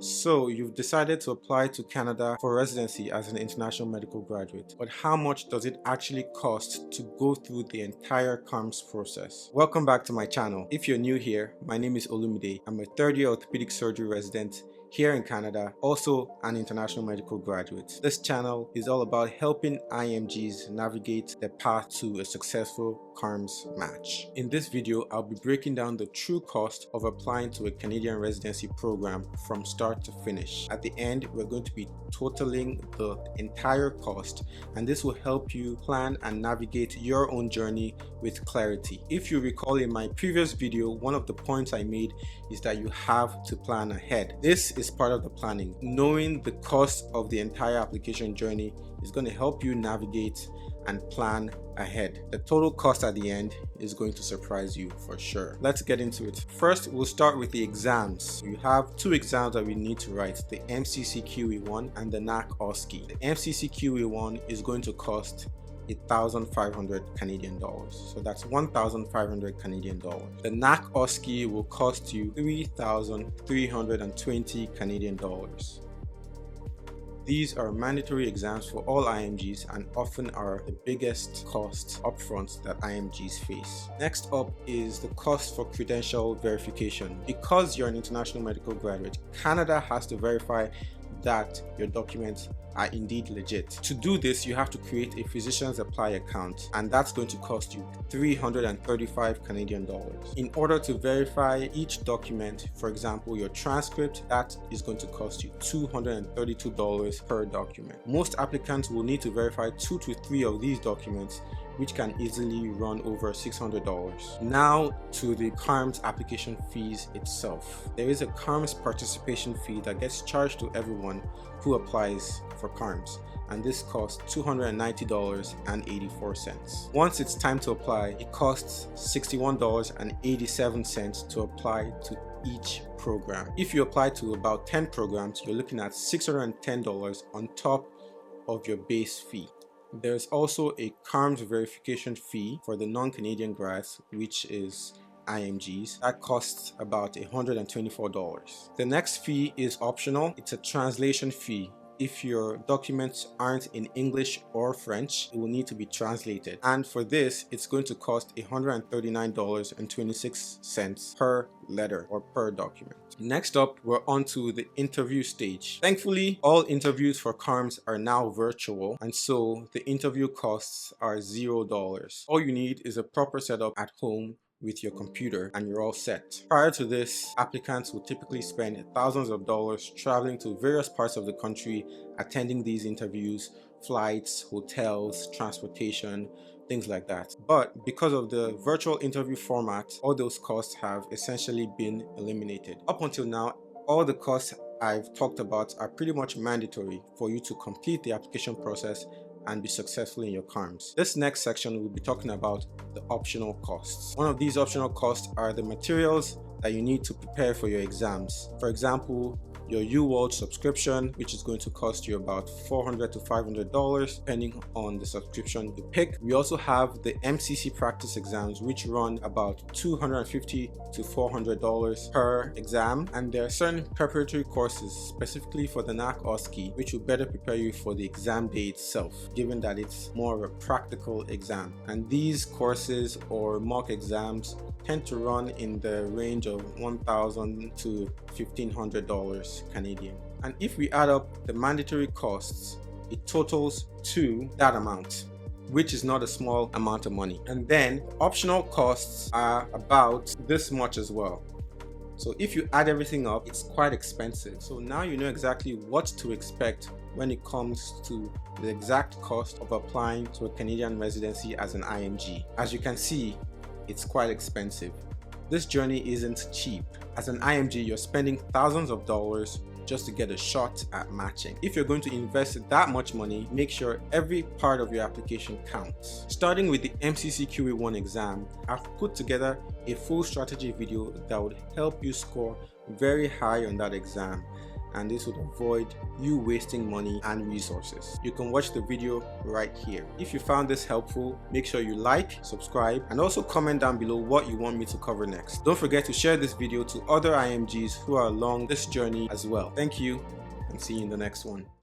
So you've decided to apply to Canada for residency as an international medical graduate, but how much does it actually cost to go through the entire CaRMS process? Welcome back to my channel. If you're new here, my name is Olumide. I'm a third-year orthopedic surgery resident here in Canada, also an international medical graduate. This channel is all about helping IMGs navigate the path to a successful CaRMS match. In this video, I'll be breaking down the true cost of applying to a Canadian residency program from start to finish. At the end, we're going to be totaling the entire cost, and this will help you plan and navigate your own journey with clarity. If you recall, in my previous video, one of the points I made is that you have to plan ahead. This is part of the planning. Knowing the cost of the entire application journey is going to help you navigate and plan ahead. The total cost at the end is going to surprise you for sure. Let's get into it. First, we'll start with the exams. You have two exams that we need to write, the MCCQE1 and the NAC OSCE. The MCCQE1 is going to cost 1,500 Canadian dollars. So that's 1,500 Canadian dollars. The NAC OSCE will cost you 3,320 Canadian dollars. These are mandatory exams for all IMGs and often are the biggest costs upfront that IMGs face. Next up is the cost for credential verification. Because you're an international medical graduate, Canada has to verify that your documents are indeed legit. To do this, you have to create a PhysiciansApply account, and that's going to cost you 335 Canadian dollars. In order to verify each document, for example, your transcript, that is going to cost you $232 per document. Most applicants will need to verify 2 to 3 of these documents, which can easily run over $600. Now to the CaRMS application fees itself. There is a CaRMS participation fee that gets charged to everyone who applies for CaRMS, and this costs $290.84. Once it's time to apply, it costs $61.87 to apply to each program. If you apply to about 10 programs, you're looking at $610 on top of your base fee. There's also a CaRMS verification fee for the non-Canadian grads, which is IMGs. That costs about $124. The next fee is optional. It's a translation fee. If your documents aren't in English or French, it will need to be translated. And for this, it's going to cost $139.26 per letter or per document. Next up, we're on to the interview stage. Thankfully, all interviews for CaRMS are now virtual, and so the interview costs are $0. All you need is a proper setup at home with your computer and you're all set. Prior to this, applicants will typically spend thousands of dollars traveling to various parts of the country, attending these interviews, flights, hotels, transportation, things like that. But because of the virtual interview format, all those costs have essentially been eliminated. Up until now, all the costs I've talked about are pretty much mandatory for you to complete the application process and be successful in your CaRMS. This next section will be talking about the optional costs. One of these optional costs are the materials that you need to prepare for your exams. For example, your UWorld subscription, which is going to cost you about $400 to $500 depending on the subscription you pick. We also have the MCC practice exams, which run about $250 to $400 per exam, and there are certain preparatory courses specifically for the NAC OSCE which will better prepare you for the exam day itself, given that it's more of a practical exam. And these courses or mock exams tend to run in the range of $1,000 to $1,500 Canadian. And if we add up the mandatory costs, it totals to that amount, which is not a small amount of money. And then optional costs are about this much as well. So if you add everything up, it's quite expensive. So now you know exactly what to expect when it comes to the exact cost of applying to a Canadian residency as an IMG. As you can see, it's quite expensive. This journey isn't cheap. As an IMG, you're spending thousands of dollars just to get a shot at matching. If you're going to invest that much money, make sure every part of your application counts. Starting with the MCCQE1 exam, I've put together a full strategy video that would help you score very high on that exam. and this would avoid you wasting money and resources. You can watch the video right here. If you found this helpful, make sure you like, subscribe, and also comment down below what you want me to cover next. Don't forget to share this video to other IMGs who are along this journey as well. Thank you, and see you in the next one.